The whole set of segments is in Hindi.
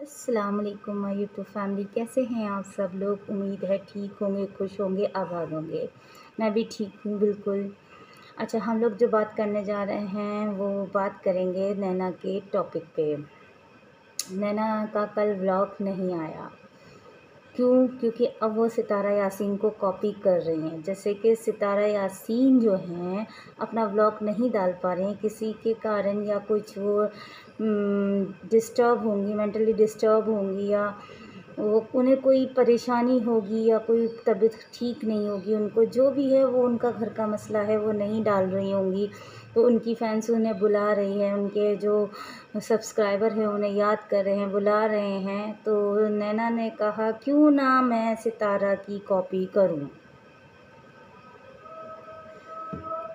अस्सलाम वालेकुम माय यूट्यूब फैमिली। कैसे हैं आप सब लोग? उम्मीद है ठीक होंगे, खुश होंगे, आबाद होंगे। मैं भी ठीक हूँ बिल्कुल। अच्छा, हम लोग जो बात करने जा रहे हैं वो बात करेंगे नैना के टॉपिक पे। नैना का कल व्लॉग नहीं आया। क्यों? क्योंकि अब वो सितारा यासीन को कॉपी कर रही हैं। जैसे कि सितारा यासीन जो हैं अपना व्लॉग नहीं डाल पा रही हैं किसी के कारण, या कुछ वो डिस्टर्ब होंगी, मेंटली डिस्टर्ब होंगी, या वो उन्हें कोई परेशानी होगी, या कोई तबीयत ठीक नहीं होगी, उनको जो भी है वो उनका घर का मसला है, वो नहीं डाल रही होंगी। तो उनकी फैंस उन्हें बुला रही है, उनके जो सब्सक्राइबर हैं उन्हें याद कर रहे हैं, बुला रहे हैं। तो नैना ने कहा क्यों ना मैं सितारा की कॉपी करूं।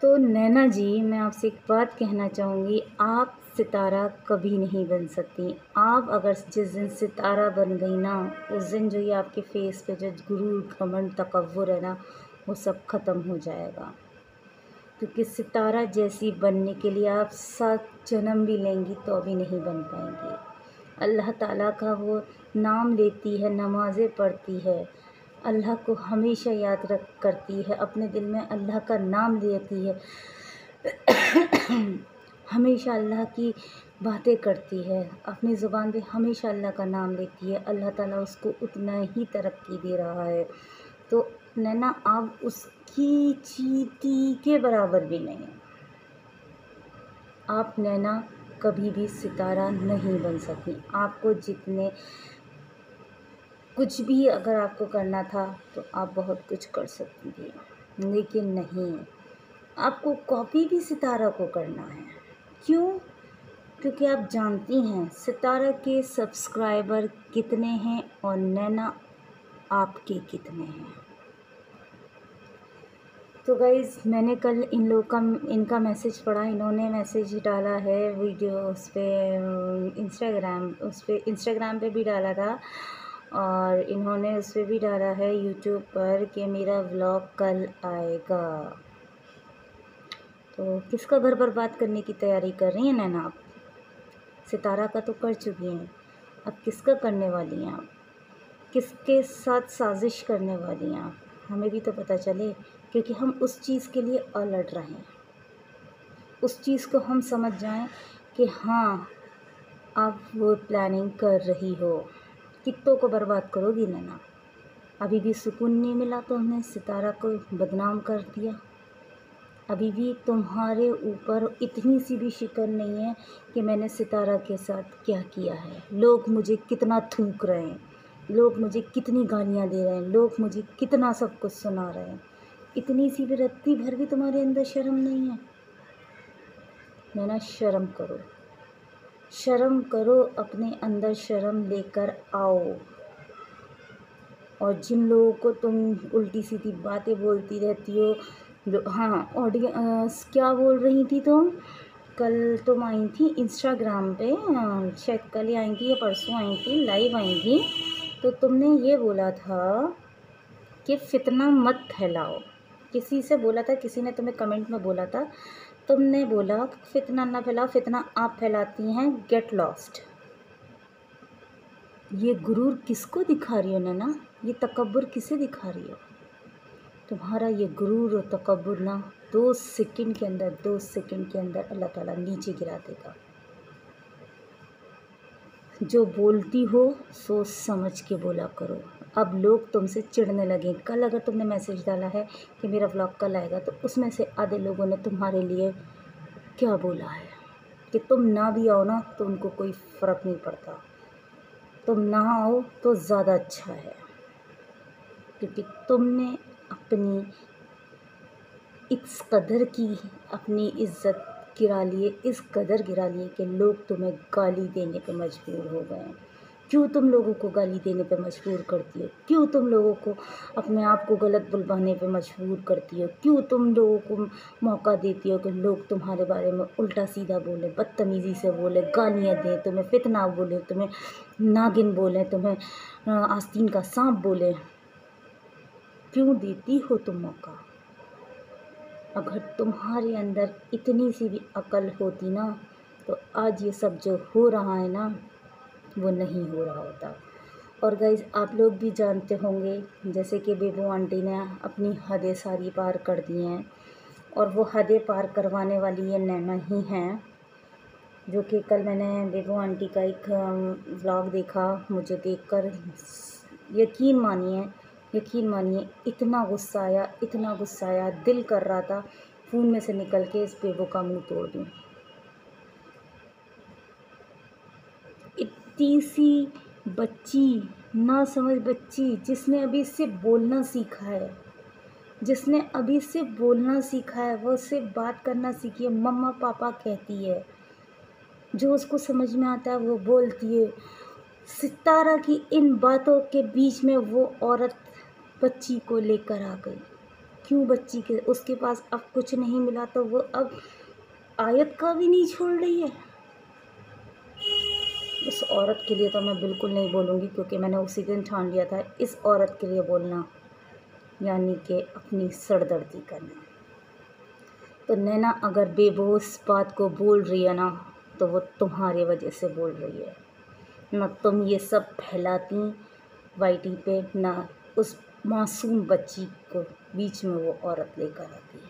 तो नैना जी, मैं आपसे एक बात कहना चाहूँगी, आप सितारा कभी नहीं बन सकती। आप अगर जिस दिन सितारा बन गई ना, उस दिन जो ये आपके फेस पे जो गुरूर, घमंड, तकव्वुर है ना, वो सब ख़त्म हो जाएगा। क्योंकि सितारा जैसी बनने के लिए आप 7 जन्म भी लेंगी तो भी नहीं बन पाएंगी। अल्लाह ताला का वो नाम लेती है, नमाज़ें पढ़ती है, अल्लाह को हमेशा याद रख करती है, अपने दिल में अल्लाह का नाम लेती है, हमेशा अल्लाह की बातें करती है, अपनी ज़ुबान पे हमेशा अल्लाह का नाम लेती है। अल्लाह ताला उसको उतना ही तरक्की दे रहा है। तो नैना, आप उसकी चींटी के बराबर भी नहीं हैं। आप नैना कभी भी सितारा नहीं बन सकती। आपको जितने कुछ भी अगर आपको करना था तो आप बहुत कुछ कर सकती थी, लेकिन नहीं, आपको कॉपी भी सितारा को करना है। क्यों? क्योंकि आप जानती हैं सितारा के सब्सक्राइबर कितने हैं और नैना आपके कितने हैं। तो गाइज़, मैंने कल इन लोग का इनका मैसेज पढ़ा। इन्होंने मैसेज डाला है वीडियो उस पर इंस्टाग्राम पे भी डाला था, और इन्होंने उस पर भी डाला है यूट्यूब पर कि मेरा व्लॉग कल आएगा। तो किसका घर बर्बाद करने की तैयारी कर रही हैं नैना आप? सितारा का तो कर चुकी हैं, अब किसका करने वाली हैं आप? किसके साथ साजिश करने वाली हैं आप? हमें भी तो पता चले, क्योंकि हम उस चीज़ के लिए अलर्ट रहें, उस चीज़ को हम समझ जाएं कि हाँ, आप वो प्लानिंग कर रही हो। कित्तों को बर्बाद करोगी नैना? अभी भी सुकून नहीं मिला तो हमने सितारा को बदनाम कर दिया। अभी भी तुम्हारे ऊपर इतनी सी भी शिकन नहीं है कि मैंने सितारा के साथ क्या किया है। लोग मुझे कितना थूक रहे हैं, लोग मुझे कितनी गालियाँ दे रहे हैं, लोग मुझे कितना सब कुछ सुना रहे हैं। इतनी सी भी रत्ती भर भी तुम्हारे अंदर शर्म नहीं है? नैना, शर्म करो, शर्म करो, अपने अंदर शर्म लेकर आओ। और जिन लोगों को तुम उल्टी सीधी बातें बोलती रहती हो, जो हाँ ऑडियंस क्या बोल रही थी तुम? कल तुम आई थी इंस्टाग्राम पे, शायद कल ही आई थी या परसों आई थी, लाइव आई थी। तो तुमने ये बोला था कि फितना मत फैलाओ। किसी से बोला था, किसी ने तुम्हें कमेंट में बोला था, तुमने बोला फितना ना फैलाओ, फितना आप फैलाती हैं, गेट लॉस्ट। ये गुरूर किसको दिखा रही हो नैना? ये तकब्बुर किसे दिखा रही हो? तुम्हारा ये गुरूर और तकब्बुर ना 2 सेकंड के अंदर अल्लाह ताला नीचे गिरा देगा। जो बोलती हो सोच समझ के बोला करो। अब लोग तुमसे चिढ़ने लगे। कल अगर तुमने मैसेज डाला है कि मेरा व्लॉग कल आएगा, तो उसमें से आधे लोगों ने तुम्हारे लिए क्या बोला है कि तुम ना भी आओ ना तो उनको कोई फ़र्क नहीं पड़ता, तुम ना आओ तो ज़्यादा अच्छा है, क्योंकि तुमने अपनी इस कदर की अपनी इज़्ज़त गिरा लिए, इस कदर गिरा लिए कि लोग तुम्हें गाली देने पे मजबूर हो गए हैं। क्यों तुम लोगों को गाली देने पे मजबूर करती हो? क्यों तुम लोगों को अपने आप को गलत बुलवाने पे मजबूर करती हो? क्यों तुम लोगों को मौका देती हो कि लोग तुम्हारे बारे में उल्टा सीधा बोले, बदतमीज़ी से बोले, गालियाँ दें, तुम्हें फितना बोले, तुम्हें नागिन बोले, तुम्हें आस्तीन का सांप बोले? क्यों देती हो तुम मौका? अगर तुम्हारे अंदर इतनी सी भी अकल होती ना, तो आज ये सब जो हो रहा है ना, वो नहीं हो रहा होता। और गाइस आप लोग भी जानते होंगे जैसे कि बेबू आंटी ने अपनी हदें सारी पार कर दी हैं, और वो हदें पार करवाने वाली ये नैना ही हैं, जो कि कल मैंने बेबू आंटी का एक व्लॉग देखा। मुझे देखकर यकीन मानिए इतना गुस्सा आया, इतना गुस्सा आया, दिल कर रहा था फ़ोन में से निकल के इस बेबू का मुंह तोड़ दूँ। इतनी सी बच्ची, ना समझ बच्ची, जिसने अभी से बोलना सीखा है, वो सिर्फ बात करना सीखी है, मम्मा पापा कहती है, जो उसको समझ में आता है वो बोलती है। सितारा की इन बातों के बीच में वो औरत बच्ची को लेकर आ गई। क्यों बच्ची के उसके पास अब कुछ नहीं मिला तो वो अब आयत का भी नहीं छोड़ रही है। उस औरत के लिए तो मैं बिल्कुल नहीं बोलूँगी, क्योंकि मैंने उसी दिन ठान लिया था इस औरत के लिए बोलना यानी कि अपनी सरदर्दी करना। तो नैना अगर बेबोस बात को बोल रही है ना, तो वो तुम्हारे वजह से बोल रही है। ना तुम ये सब फैलाती वाईटी पे, ना उस मासूम बच्ची को बीच में वो औरत लेकर आती है।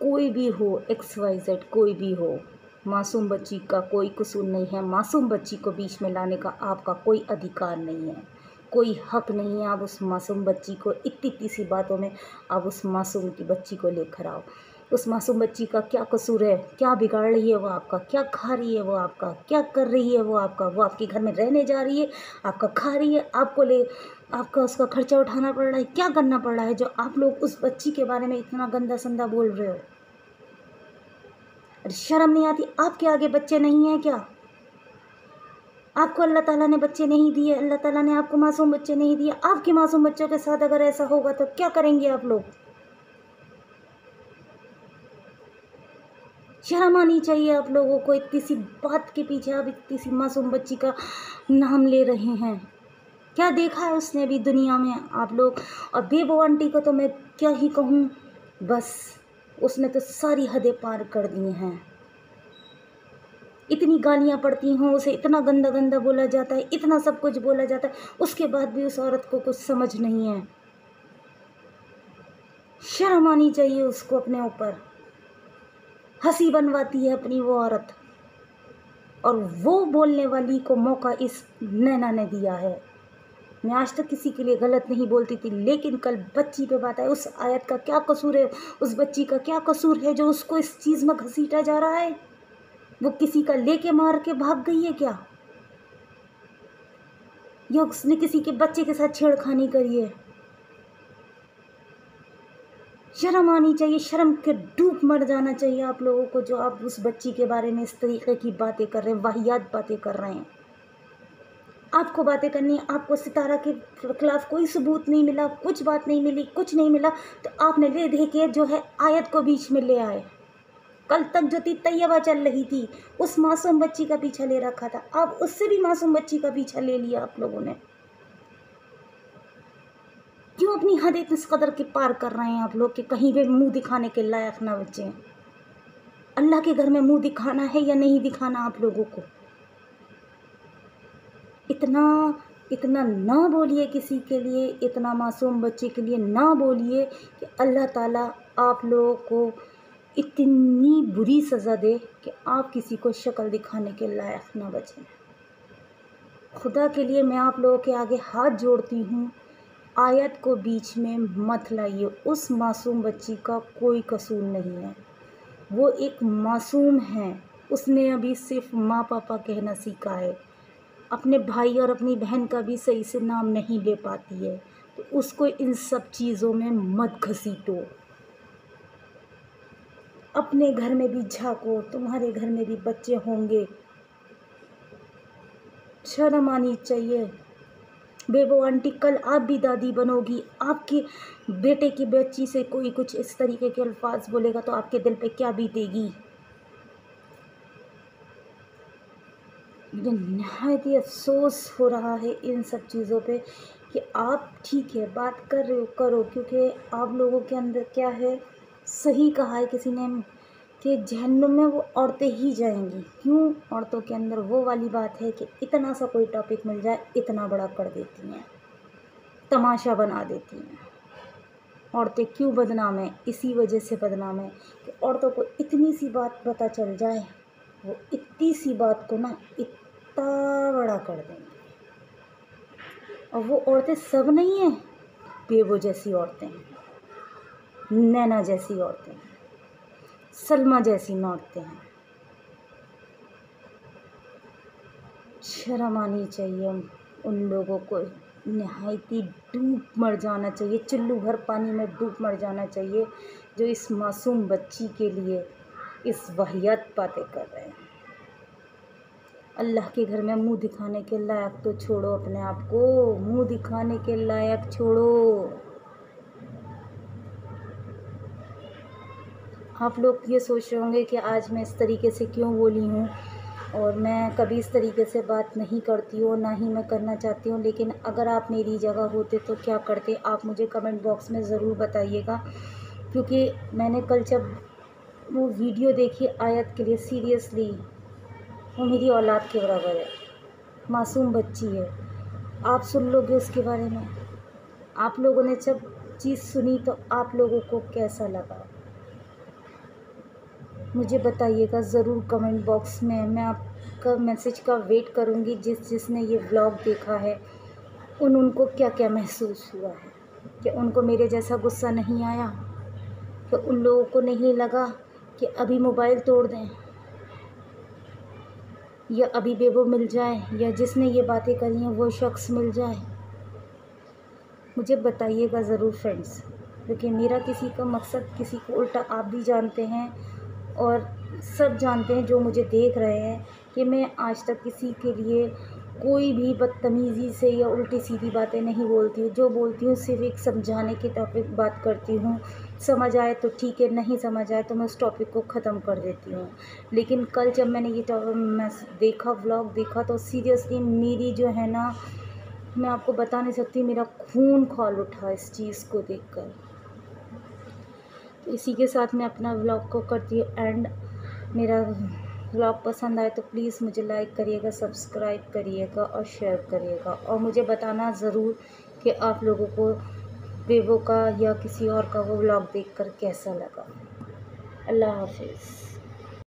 कोई भी हो, XYZ कोई भी हो, मासूम बच्ची का कोई कसूर नहीं है। मासूम बच्ची को बीच में लाने का आपका कोई अधिकार नहीं है, कोई हक नहीं है। आप उस मासूम बच्ची को इतनी सी बातों में आप उस मासूम की बच्ची को लेकर आओ। उस मासूम बच्ची का क्या कसूर है? क्या बिगाड़ रही है वो आपका? क्या खा रही है वो आपका? क्या कर रही है वो आपका? वो आपके घर में रहने जा रही है, आपका खा रही है, आपका उसका खर्चा उठाना पड़ रहा है। क्या करना पड़ रहा है जो आप लोग उस बच्ची के बारे में इतना गंदा संदा बोल रहे हो? अरे शर्म नहीं आती? आपके आगे बच्चे नहीं हैं क्या? आपको अल्लाह ताला ने बच्चे नहीं दिए, अल्लाह ताला ने आपको मासूम बच्चे नहीं दिए। आपके मासूम बच्चों के साथ अगर ऐसा होगा तो क्या करेंगे आप लोग? शर्म आनी चाहिए आप लोगों को। इतनी सी बात के पीछे आप इतनी सी मासूम बच्ची का नाम ले रहे हैं। क्या देखा है उसने अभी दुनिया में आप लोग? और बेबो आंटी को तो मैं क्या ही कहूँ, बस उसने तो सारी हदें पार कर दी हैं। इतनी गालियाँ पड़ती हों उसे, इतना गंदा गंदा बोला जाता है, इतना सब कुछ बोला जाता है, उसके बाद भी उस औरत को कुछ समझ नहीं है। शर्म आनी चाहिए उसको अपने ऊपर। हंसी बनवाती है अपनी वो औरत, और वो बोलने वाली को मौका इस नैना ने दिया है। मैं आज तक किसी के लिए गलत नहीं बोलती थी, लेकिन कल बच्ची पे बात है। उस आयत का क्या कसूर है? उस बच्ची का क्या कसूर है जो उसको इस चीज़ में घसीटा जा रहा है? वो किसी का लेके मार के भाग गई है क्या, या उसने किसी के बच्चे के साथ छेड़खानी करी है? शर्म आनी चाहिए, शर्म के डूब मर जाना चाहिए आप लोगों को, जो आप उस बच्ची के बारे में इस तरीके की बातें कर रहे हैं, वाहियात बातें कर रहे हैं। आपको बातें करनी है, आपको सितारा के खिलाफ कोई सबूत नहीं मिला, कुछ बात नहीं मिली, कुछ नहीं मिला, तो आपने ले दे के जो है आयत को बीच में ले आए। कल तक जो थी तैयबा चल रही थी, उस मासूम बच्ची का पीछा ले रखा था, अब उससे भी मासूम बच्ची का पीछा ले लिया आप लोगों ने। क्यों अपनी हद इस कदर के पार कर रहे हैं आप लोग कि कहीं भी मुंह दिखाने के लायक ना बचे? अल्लाह के घर में मुंह दिखाना है या नहीं दिखाना आप लोगों को? इतना इतना ना बोलिए किसी के लिए, इतना मासूम बच्चे के लिए ना बोलिए कि अल्लाह ताला आप लोगों को इतनी बुरी सज़ा दे कि आप किसी को शक्ल दिखाने के लायक ना बचें। खुदा के लिए मैं आप लोगों के आगे हाथ जोड़ती हूँ, आयत को बीच में मत लाइए। उस मासूम बच्ची का कोई कसूर नहीं है, वो एक मासूम है। उसने अभी सिर्फ माँ पापा कहना सीखा है, अपने भाई और अपनी बहन का भी सही से नाम नहीं ले पाती है, तो उसको इन सब चीज़ों में मत घसीटो। अपने घर में भी झांको, तुम्हारे घर में भी बच्चे होंगे, शर्म आनी चाहिए। बेबो आंटी, कल आप भी दादी बनोगी, आपके बेटे की बच्ची से कोई कुछ इस तरीके के अल्फाज बोलेगा तो आपके दिल पे क्या बीतेगी? मुझे नहायत ही अफसोस हो रहा है इन सब चीज़ों पे कि आप ठीक है बात कर रहे हो करो, क्योंकि आप लोगों के अंदर क्या है, सही कहा है किसी ने कि जहन्नुम में वो औरतें ही जाएंगी। क्यों? औरतों के अंदर वो वाली बात है कि इतना सा कोई टॉपिक मिल जाए इतना बड़ा कर देती हैं, तमाशा बना देती हैं। औरतें क्यों बदनाम हैं? इसी वजह से बदनाम है कि औरतों को इतनी सी बात पता चल जाए, वो इतनी सी बात को ना इतना बड़ा कर देंगे। और वो औरतें सब नहीं हैं, बेबो जैसी औरतें हैं, नैना जैसी औरतें हैं, सलमा जैसी औरतें हैं। शर्म आनी चाहिए उन लोगों को, नहायती डूब मर जाना चाहिए, चुल्लू भर पानी में डूब मर जाना चाहिए, जो इस मासूम बच्ची के लिए इस वाहियात बातें कर रहे हैं। अल्लाह के घर में मुंह दिखाने के लायक तो छोड़ो अपने आप को, मुंह दिखाने के लायक छोड़ो। आप लोग ये सोच रहे होंगे कि आज मैं इस तरीके से क्यों बोली हूँ, और मैं कभी इस तरीके से बात नहीं करती हूँ, ना ही मैं करना चाहती हूँ। लेकिन अगर आप मेरी जगह होते तो क्या करते, आप मुझे कमेंट बॉक्स में ज़रूर बताइएगा। क्योंकि मैंने कल जब वो वीडियो देखी आयत के लिए, सीरियसली वो मेरी औलाद के बराबर है, मासूम बच्ची है। आप सुन लोगे उसके बारे में, आप लोगों ने जब चीज़ सुनी तो आप लोगों को कैसा लगा मुझे बताइएगा ज़रूर कमेंट बॉक्स में। मैं आपका मैसेज का वेट करूँगी। जिसने ये व्लॉग देखा है उनको क्या क्या महसूस हुआ है, कि उनको मेरे जैसा गुस्सा नहीं आया, कि उन लोगों को नहीं लगा कि अभी मोबाइल तोड़ दें, या अभी बेबो मिल जाए, या जिसने ये बातें करी हैं वो शख्स मिल जाए। मुझे बताइएगा ज़रूर फ्रेंड्स, क्योंकि मेरा किसी का मकसद किसी को उल्टा आप भी जानते हैं और सब जानते हैं जो मुझे देख रहे हैं, कि मैं आज तक किसी के लिए कोई भी बदतमीज़ी से या उल्टी सीधी बातें नहीं बोलती हूँ। जो बोलती हूँ सिर्फ एक समझाने की टॉपिक बात करती हूँ, समझ आए तो ठीक है, नहीं समझ आए तो मैं उस टॉपिक को ख़त्म कर देती हूँ। लेकिन कल जब मैंने ये मैं देखा, व्लॉग देखा, तो सीरियसली मेरी जो है ना, मैं आपको बता नहीं सकती, मेरा खून खौल उठा इस चीज़ को देखकर। तो इसी के साथ मैं अपना व्लॉग को करती हूँ एंड। मेरा व्लॉग पसंद आए तो प्लीज़ मुझे लाइक करिएगा, सब्सक्राइब करिएगा और शेयर करिएगा, और मुझे बताना ज़रूर कि आप लोगों को बेबो का या किसी और का वो व्लॉग देखकर कैसा लगा। अल्लाह हाफिज़।